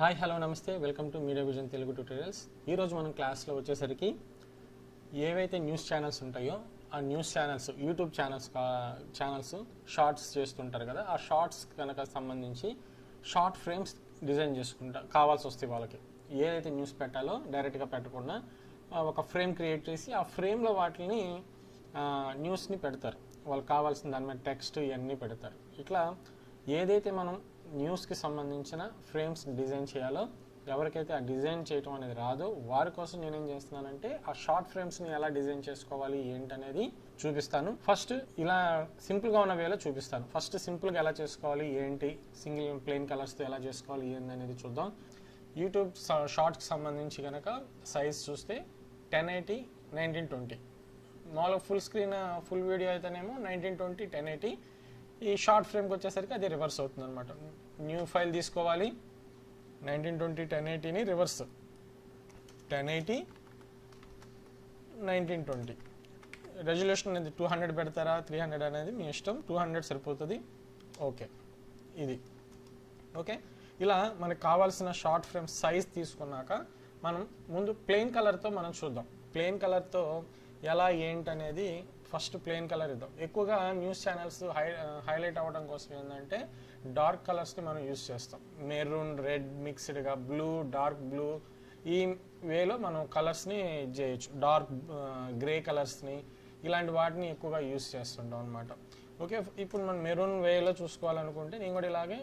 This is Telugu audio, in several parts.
హాయ్ హలో నమస్తే welcome to Media Vision Telugu tutorials. ఈరోజు మనం క్లాస్లో వచ్చేసరికి ఏవైతే న్యూస్ ఛానల్స్ ఉంటాయో ఆ news channels YouTube channels shorts చేస్తుంటారు కదా, ఆ షార్ట్స్ కనుక సంబంధించి షార్ట్ ఫ్రేమ్స్ డిజైన్ కావాల్సి వస్తాయి. వాళ్ళకి ఏదైతే న్యూస్ పెట్టాలో డైరెక్ట్గా పెట్టకుండా ఒక ఫ్రేమ్ క్రియేట్ చేసి ఆ ఫ్రేమ్లో వాటిని న్యూస్ని పెడతారు. వాళ్ళకి కావాల్సిన దాని మీద టెక్స్ట్ ఇవన్నీ పెడతారు. ఇట్లా ఏదైతే మనం న్యూస్కి సంబంధించిన ఫ్రేమ్స్ డిజైన్ చేయాలో, ఎవరికైతే ఆ డిజైన్ చేయటం అనేది రాదో వారి కోసం నేనేం చేస్తున్నానంటే ఆ షార్ట్ ఫ్రేమ్స్ని ఎలా డిజైన్ చేసుకోవాలి ఏంటనేది చూపిస్తాను. ఫస్ట్ ఇలా సింపుల్గా ఉన్న వేలో చూపిస్తాను. ఫస్ట్ సింపుల్గా ఎలా చేసుకోవాలి ఏంటి, సింగిల్ ప్లెయిన్ కలర్స్తో ఎలా చేసుకోవాలి ఏంటనేది చూద్దాం. యూట్యూబ్ షార్ట్స్కి సంబంధించి కనుక సైజ్ చూస్తే 1080 1920, మామూలుగా ఫుల్ వీడియో అయితేనేమో 1920 1080. ఈ షార్ట్ ఫ్రేమ్కి వచ్చేసరికి అది రివర్స్ అవుతుంది అనమాట. న్యూ ఫైల్ తీసుకోవాలి, 1920 1080ని రివర్స్ 1080 1920. రెజల్యూషన్ అనేది 200 పెడతారా 300 అనేది మీ ఇష్టం, 200 సరిపోతుంది. ఓకే, ఇది ఓకే. ఇలా మనకు కావాల్సిన షార్ట్ ఫ్రేమ్ సైజ్ తీసుకున్నాక మనం ముందు ప్లెయిన్ కలర్తో మనం చూద్దాం. ప్లెయిన్ కలర్తో ఎలా ఏంటనేది ఫస్ట్ ప్లెయిన్ కలర్ ఇద్దాం. ఎక్కువగా న్యూస్ ఛానల్స్ హైలైట్ అవ్వడం కోసం ఏంటంటే డార్క్ కలర్స్ని మనం యూస్ చేస్తాం. మెరూన్, రెడ్ మిక్స్డ్గా, బ్లూ, డార్క్ బ్లూ, ఈ వేలో మనం కలర్స్ని చేయొచ్చు. డార్క్ గ్రే కలర్స్ని ఇలాంటి వాటిని ఎక్కువగా యూస్ చేస్తుంటాం అనమాట. ఓకే, ఇప్పుడు మనం మెరూన్ వేలో చూసుకోవాలనుకుంటే నేను కూడా ఇలాగే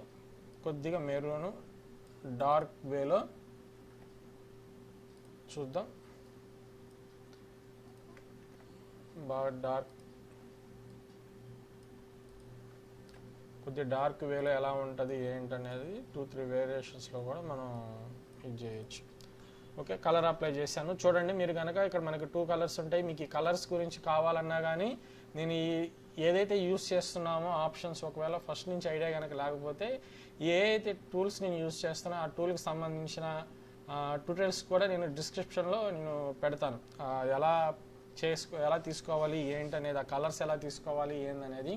కొద్దిగా మెరూన్ డార్క్ వేలో చూద్దాం. బాగా కొద్దిగా డార్క్ వేలో ఎలా ఉంటుంది ఏంటనేది 2-3 వేరియేషన్స్లో కూడా మనం ఇది చేయొచ్చు. ఓకే, కలర్ అప్లై చేశాను. చూడండి మీరు కనుక ఇక్కడ మనకి 2 కలర్స్ ఉంటాయి. మీకు ఈ కలర్స్ గురించి కావాలన్నా కానీ నేను ఏదైతే యూస్ చేస్తున్నామో ఆప్షన్స్ ఒకవేళ ఫస్ట్ నుంచి ఐడియా కనుక లేకపోతే ఏదైతే టూల్స్ నేను యూస్ చేస్తానో ఆ టూల్కి సంబంధించిన ట్యూటోరియల్స్ కూడా నేను డిస్క్రిప్షన్లో నేను పెడతాను. ఎలా తీసుకోవాలి ఏంటనేది, ఆ కలర్స్ ఎలా తీసుకోవాలి ఏందనేది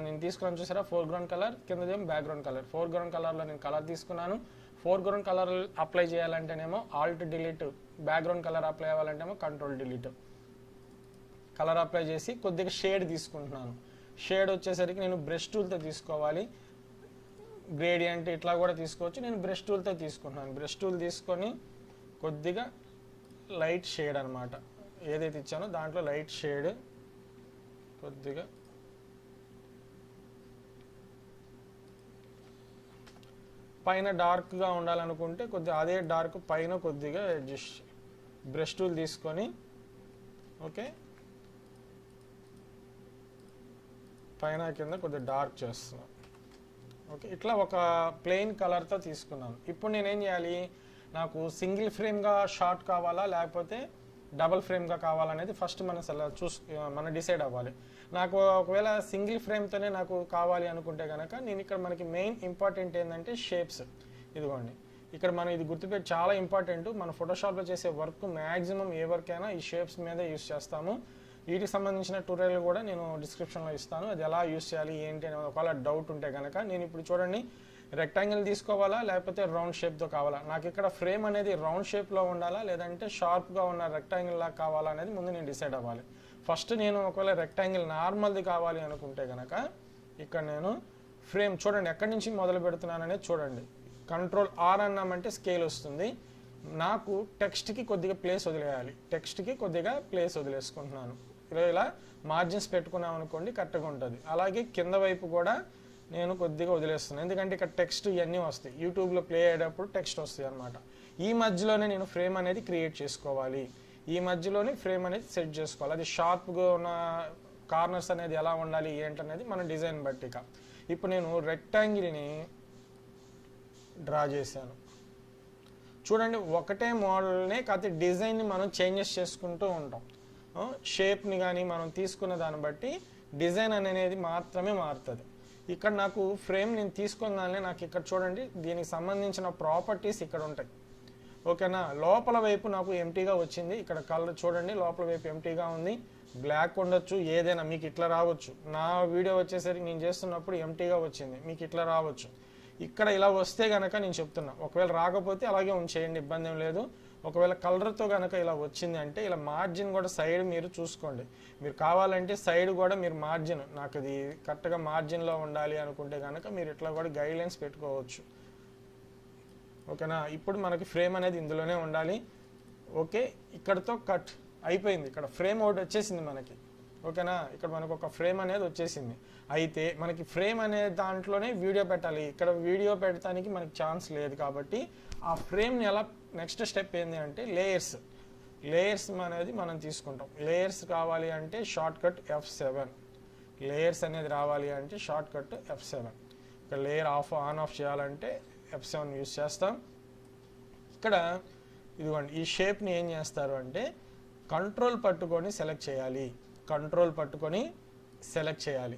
నేను తీసుకున్నాను. చూసారా, ఫోర్గ్రౌండ్ కలర్, కిందదేమో బ్యాక్గ్రౌండ్ కలర్. ఫోర్గ్రౌండ్ కలర్లో నేను కలర్ తీసుకున్నాను. ఫోర్గ్రౌండ్ కలర్ అప్లై చేయాలంటేనేమో alt delete, background colour apply అవ్వాలంటేమో కంట్రోల్ డిలీట్. కలర్ అప్లై చేసి కొద్దిగా షేడ్ తీసుకుంటున్నాను. షేడ్ వచ్చేసరికి నేను బ్రష్ టూల్తో తీసుకోవాలి. గ్రేడియంట్ ఇట్లా కూడా తీసుకోవచ్చు. నేను బ్రష్ టూల్తో తీసుకుంటున్నాను. బ్రష్ టూల్ తీసుకొని కొద్దిగా లైట్ షేడ్ అనమాట, ఏదైతే ఇచ్చానో దాంట్లో లైట్ షేడ్ కొద్దిగా పైన డార్క్గా ఉండాలనుకుంటే కొద్దిగా అదే డార్క్ పైన కొద్దిగా అడ్జస్ట్ బ్రష్ టూల్ తీసుకొని ఓకే పైన కింద కొద్దిగా డార్క్ చేస్తున్నాను. ఓకే, ఇట్లా ఒక ప్లెయిన్ కలర్తో తీసుకున్నాను. ఇప్పుడు నేనేం చేయాలి, నాకు సింగిల్ ఫ్రేమ్గా షార్ట్ కావాలా లేకపోతే డబల్ ఫ్రేమ్గా కావాలనేది ఫస్ట్ మనం డిసైడ్ అవ్వాలి. నాకు ఒకవేళ సింగిల్ ఫ్రేమ్తోనే నాకు కావాలి అనుకుంటే కనుక నేను ఇక్కడ మనకి మెయిన్ ఇంపార్టెంట్ ఏంటంటే షేప్స్. ఇదిగోండి, ఇక్కడ మనం ఇది గుర్తుపెట్టి చాలా ఇంపార్టెంట్. మన ఫోటోషాప్లో చేసే వర్క్ మ్యాక్సిమం ఏ వర్క్ అయినా ఈ షేప్స్ మీద యూస్ చేస్తాము. వీటికి సంబంధించిన ట్యూటోరియల్ కూడా నేను డిస్క్రిప్షన్లో ఇస్తాను. అది ఎలా యూస్ చేయాలి ఏంటి అని ఒకవేళ డౌట్ ఉంటే కనుక నేను ఇప్పుడు చూడండి, రెక్టాంగిల్ తీసుకోవాలా లేకపోతే రౌండ్ షేప్తో కావాలా, నాకు ఇక్కడ ఫ్రేమ్ అనేది రౌండ్ షేప్లో ఉండాలా లేదంటే షార్ప్గా ఉన్న రెక్టాంగిల్ లాగా కావాలా అనేది ముందు నేను డిసైడ్ అవ్వాలి. ఫస్ట్ నేను ఒకవేళ రెక్టాంగిల్ నార్మల్ది కావాలి అనుకుంటే కనుక ఇక్కడ నేను ఫ్రేమ్ చూడండి ఎక్కడి నుంచి మొదలు పెడుతున్నాను అనేది చూడండి. కంట్రోల్ R అన్నామంటే స్కేల్ వస్తుంది. నాకు టెక్స్ట్కి కొద్దిగా ప్లేస్ వదిలేయాలి. టెక్స్ట్కి కొద్దిగా ప్లేస్ వదిలేసుకుంటున్నాను. ఇలా మార్జిన్స్ పెట్టుకున్నాం అనుకోండి కరెక్ట్గా ఉంటుంది. అలాగే కింద వైపు కూడా నేను కొద్దిగా వదిలేస్తున్నాను, ఎందుకంటే ఇక్కడ టెక్స్ట్ ఇవన్నీ వస్తాయి. యూట్యూబ్లో ప్లే అయ్యేటప్పుడు టెక్స్ట్ వస్తాయి అనమాట. ఈ మధ్యలోనే నేను ఫ్రేమ్ అనేది క్రియేట్ చేసుకోవాలి. ఈ మధ్యలోనే ఫ్రేమ్ అనేది సెట్ చేసుకోవాలి. అది షార్ప్గా ఉన్న కార్నర్స్ అనేది ఎలా ఉండాలి ఏంటనేది మన డిజైన్ బట్టి. ఇప్పుడు నేను రెక్టాంగిల్ని డ్రా చేశాను. చూడండి, ఒకటే మోడల్నే కాకపోతే డిజైన్ని మనం చేంజెస్ చేసుకుంటూ ఉంటాం. షేప్ని కానీ మనం తీసుకున్న దాన్ని బట్టి డిజైన్ అనేది మాత్రమే మారుతుంది. ఇక్కడ నాకు ఫ్రేమ్ నేను తీసుకున్నానే నాకు ఇక్కడ చూడండి దీనికి సంబంధించిన ప్రాపర్టీస్ ఇక్కడ ఉంటాయి. ఓకేనా, లోపల వైపు నాకు ఎంటీగా వచ్చింది. ఇక్కడ కలర్ చూడండి, లోపల వైపు ఎంటీగా ఉంది. బ్లాక్ ఉండొచ్చు, ఏదైనా మీకు ఇట్లా రావచ్చు. నా వీడియో వచ్చేసరికి నేను చేస్తున్నప్పుడు ఎంటీగా వచ్చింది, మీకు ఇట్లా రావచ్చు. ఇక్కడ ఇలా వస్తే కనుక నేను చెప్తున్నా, ఒకవేళ రాకపోతే అలాగే ఉంచేయండి, ఇబ్బంది ఏం లేదు. ఒకవేళ కలర్తో కనుక ఇలా వచ్చింది అంటే ఇలా మార్జిన్ కూడా సైడ్ మీరు చూసుకోండి. మీరు కావాలంటే సైడ్ కూడా మీరు మార్జిన్, నాకు ఇది కరెక్ట్గా మార్జిన్లో ఉండాలి అనుకుంటే కనుక మీరు ఇట్లా కూడా గైడ్లైన్స్ పెట్టుకోవచ్చు. ఓకేనా? ఇప్పుడు మనకి ఫ్రేమ్ అనేది ఇందులోనే ఉండాలి. ఓకే, ఇక్కడతో కట్ అయిపోయింది. ఇక్కడ ఫ్రేమ్ ఒకటి వచ్చేసింది మనకి. ఓకేనా? ఇక్కడ మనకు ఒక ఫ్రేమ్ అనేది వచ్చేసింది. అయితే మనకి ఫ్రేమ్ అనే దాంట్లోనే వీడియో పెట్టాలి. ఇక్కడ వీడియో పెట్టడానికి మనకి ఛాన్స్ లేదు కాబట్టి ఆ ఫ్రేమ్ని ఎలా, నెక్స్ట్ స్టెప్ ఏంటి అంటే లేయర్స్ అనేది మనం తీసుకుంటాం. లేయర్స్ కావాలి అంటే షార్ట్ కట్ F7. లేయర్స్ అనేది రావాలి అంటే షార్ట్ కట్ F7. ఇక్కడ లేయర్ ఆన్ ఆఫ్ చేయాలంటే F7 యూస్ చేస్తాం. ఇక్కడ ఇదిగోండి, ఈ షేప్ని ఏం చేస్తారు అంటే కంట్రోల్ పట్టుకొని సెలెక్ట్ చేయాలి.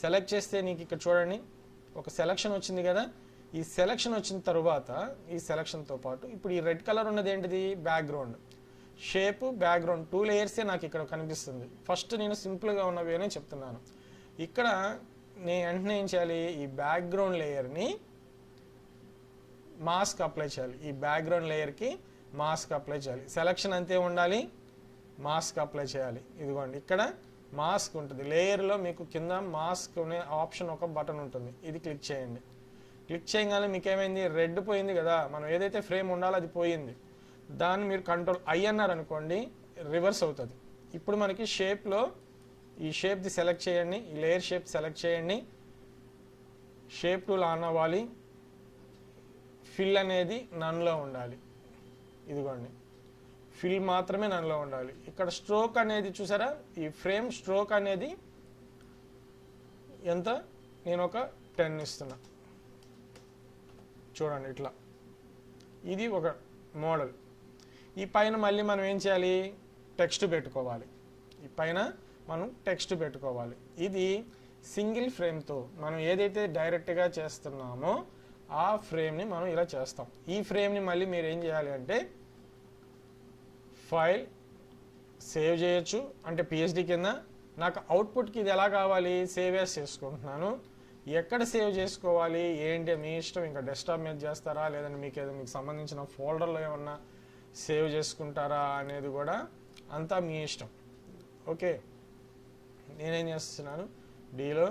సెలెక్ట్ చేస్తే నీకు ఇక్కడ చూడండి ఒక సెలెక్షన్ వచ్చింది కదా. ఈ సెలెక్షన్ వచ్చిన తర్వాత ఈ సెలెక్షన్తో పాటు ఇప్పుడు ఈ రెడ్ కలర్ ఉన్నది ఏంటిది? బ్యాక్గ్రౌండ్. షేప్ బ్యాక్గ్రౌండ్ 2 లేయర్సే నాకు ఇక్కడ కనిపిస్తుంది. ఫస్ట్ నేను సింపుల్గా ఉన్నవి అనే చెప్తున్నాను. ఇక్కడ నేను వెంటనే ఏం చేయాలి? ఈ బ్యాక్గ్రౌండ్ లేయర్ని మాస్క్ అప్లై చేయాలి. ఈ బ్యాక్గ్రౌండ్ లేయర్కి మాస్క్ అప్లై చేయాలి. సెలెక్షన్ అంతే ఉండాలి, మాస్క్ అప్లై చేయాలి. ఇదిగోండి, ఇక్కడ మాస్క్ ఉంటుంది. లేయర్లో మీకు కింద మాస్క్ అనే ఆప్షన్ ఒక బటన్ ఉంటుంది. ఇది క్లిక్ చేయండి. క్లిక్ చేయగానే మీకు ఏమైంది? రెడ్ పోయింది కదా. మనం ఏదైతే ఫ్రేమ్ ఉండాలో అది పోయింది. దాన్ని మీరు కంట్రోల్ I అన్నారు అనుకోండి, రివర్స్ అవుతుంది. ఇప్పుడు మనకి షేప్లో ఈ షేప్ది సెలెక్ట్ చేయండి. ఈ లేయర్ షేప్ సెలెక్ట్ చేయండి. షేప్ టూల్ ఆన్ అవ్వాలి. ఫిల్ అనేది నన్లో ఉండాలి. ఇదిగోండి, ఫిల్ మాత్రమే నన్లో ఉండాలి. ఇక్కడ స్ట్రోక్ అనేది చూసారా? ఈ ఫ్రేమ్ స్ట్రోక్ అనేది ఎంత? నేను ఒక 10 ఇస్తున్నా. చూడండి ఇట్లా. ఇది ఒక మోడల్. ఈ పైన మళ్ళీ మనం ఏం చేయాలి? టెక్స్ట్ పెట్టుకోవాలి. ఈ పైన మనం టెక్స్ట్ పెట్టుకోవాలి. ఇది సింగిల్ ఫ్రేమ్తో మనం ఏదైతే డైరెక్ట్గా చేస్తున్నామో ఆ ఫ్రేమ్ని మనం ఇలా చేస్తాం. ఈ ఫ్రేమ్ని మళ్ళీ మీరు ఏం చేయాలి అంటే ఫైల్ సేవ్ చేయొచ్చు. అంటే PSD కింద నాకు అవుట్పుట్కి ఇది ఎలా కావాలి? సేవ్ యాస్ చేసుకుంటున్నాను. ఎక్కడ సేవ్ చేసుకోవాలి ఏంటి మీ ఇష్టం. ఇంకా డెస్క్టాప్ మీద చేస్తారా లేదంటే మీకు సంబంధించిన ఫోల్డర్లో ఏమన్నా సేవ్ చేసుకుంటారా అనేది కూడా అంతా మీ ఇష్టం. ఓకే, నేనేం చేస్తున్నాను? డీలో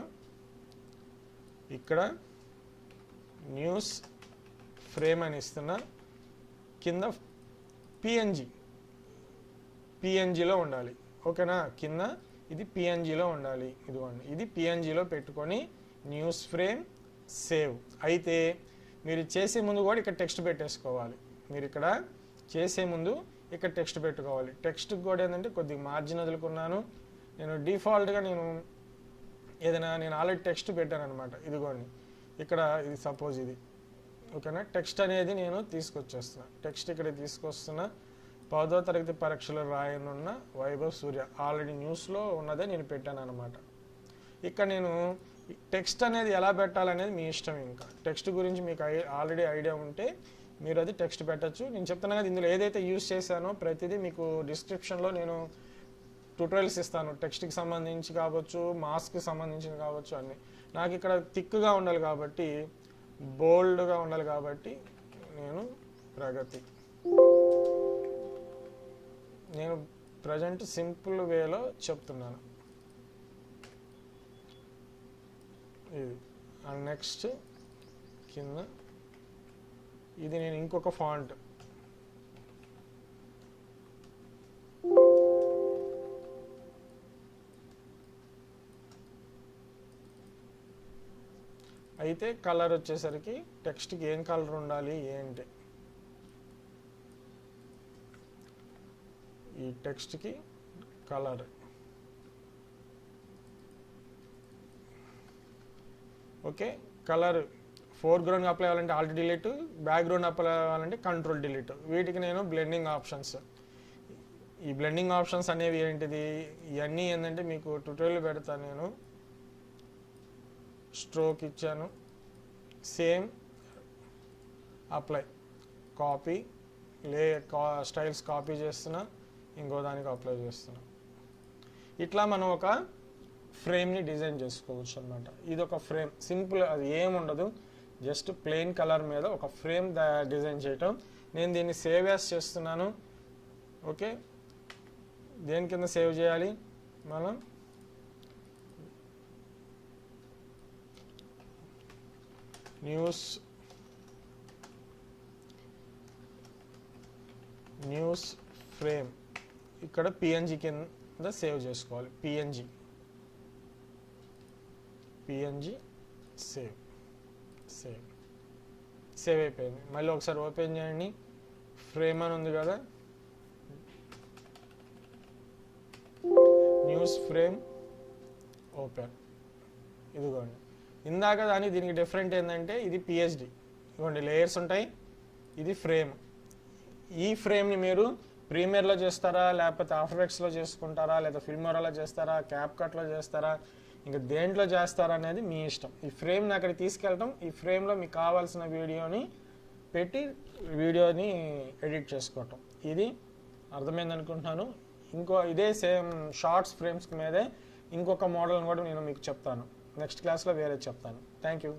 ఇక్కడ న్యూస్ ఫ్రేమ్ అని ఇస్తున్నా. కింద PNGలో ఉండాలి. ఓకేనా? కింద ఇది PNGలో ఉండాలి. ఇదిగోండి, ఇది PNGలో పెట్టుకొని న్యూస్ ఫ్రేమ్ సేవ్. అయితే మీరు చేసే ముందు కూడా ఇక్కడ టెక్స్ట్ పెట్టేసుకోవాలి. మీరు ఇక్కడ చేసే ముందు ఇక్కడ టెక్స్ట్ పెట్టుకోవాలి. టెక్స్ట్కి కూడా ఏంటంటే కొద్దిగా మార్జిన్ వదులుకున్నాను. నేను డిఫాల్ట్గా ఏదైనా నేను ఆల్రెడీ టెక్స్ట్ పెట్టాను అనమాట. ఇదిగోండి, ఇక్కడ ఇది సపోజ్ ఇది. ఓకేనా? టెక్స్ట్ అనేది నేను తీసుకొచ్చేస్తున్నా. టెక్స్ట్ ఇక్కడ తీసుకొస్తున్నా. 10వ తరగతి పరీక్షలు రాయనున్న వైభవ్ సూర్య ఆల్రెడీ న్యూస్లో ఉన్నదే నేను పెట్టాను అనమాట. ఇక్కడ నేను టెక్స్ట్ అనేది ఎలా పెట్టాలనేది మీ ఇష్టం. ఇంకా టెక్స్ట్ గురించి మీకు ఆల్రెడీ ఐడియా ఉంటే మీరు అది టెక్స్ట్ పెట్టచ్చు. నేను చెప్తున్నా కదా, ఇందులో ఏదైతే యూజ్ చేశానో ప్రతిదీ మీకు డిస్క్రిప్షన్లో నేను ట్యూటోరియల్స్ ఇస్తాను. టెక్స్ట్కి సంబంధించి కావచ్చు, మాస్క్కి సంబంధించి కావచ్చు, అన్నీ. నాకు ఇక్కడ థిక్గా ఉండాలి కాబట్టి, బోల్డ్గా ఉండాలి కాబట్టి నేను ప్రజెంట్ సింపుల్ వేలో చెప్తున్నాను. ఇది అండ్ నెక్స్ట్ కింద ఇది నేను ఇంకొక ఫాంట్ అయితే కలర్ వచ్చేసరికి టెక్స్ట్కి ఏం కలర్ ఉండాలి ఏంటి, ఈ టెక్స్ట్కి colour. Okay, colour foreground apply అవ్వాలంటే ఆల్ట్ డిలీట్, బ్యాక్గ్రౌండ్ అప్లై అవ్వాలంటే కంట్రోల్ డిలీట్. వీటికి నేను బ్లెండింగ్ ఆప్షన్స్, ఈ బ్లెండింగ్ ఆప్షన్స్ అనేవి ఏంటిది, ఇవన్నీ ఏంటంటే మీకు ట్యూటోరియల్ పెడతాను నేను. స్ట్రోక్ ఇచ్చాను, same apply, copy styles copy చేస్తున్నా, ఇంకో దానికి అప్లై చేస్తున్నా. ఇట్లా మనం ఒక ఫ్రేమ్ని డిజైన్ చేసుకోవచ్చు అనమాట. ఇది ఒక ఫ్రేమ్ సింపుల్, అది ఏముండదు, జస్ట్ ప్లెయిన్ కలర్ మీద ఒక ఫ్రేమ్ డిజైన్ చేయటం. నేను దీన్ని సేవ్ యాస్ చేస్తున్నాను. ఓకే, దేని కింద సేవ్ చేయాలి మనం? న్యూస్ ఫ్రేమ్ ఇక్కడ పిఎన్జి కింద సేవ్ చేసుకోవాలి. పిఎన్జి సేవ్ అయిపోయింది. మళ్ళీ ఒకసారి ఓపెన్ చేయండి. ఫ్రేమ్ అని ఉంది కదా, న్యూస్ ఫ్రేమ్ ఓపెన్. ఇదిగోండి, ఇందాక దాని దీనికి డిఫరెంట్ ఏంటంటే ఇది పిహెచ్డి. ఇదిగోండి లేయర్స్ ఉంటాయి, ఇది ఫ్రేమ్. ఈ ఫ్రేమ్ని మీరు ప్రీమియర్లో చేస్తారా, లేకపోతే ఆఫ్టర్ ఎఫెక్ట్స్లో చేసుకుంటారా, లేదా ఫిల్మోరాలో చేస్తారా, క్యాప్ కట్లో చేస్తారా, ఇంకా దేంట్లో చేస్తారా అనేది మీ ఇష్టం. ఈ ఫ్రేమ్ని అక్కడికి తీసుకెళ్ళటం, ఈ ఫ్రేమ్లో మీకు కావాల్సిన వీడియోని పెట్టి వీడియోని ఎడిట్ చేసుకోవటం. ఇది అర్థమైంది అనుకుంటున్నాను. ఇదే సేమ్ షార్ట్స్ ఫ్రేమ్స్ మీదే ఇంకొక మోడల్ని కూడా నేను మీకు చెప్తాను. నెక్స్ట్ క్లాస్లో వేరే చెప్తాను. Thank you.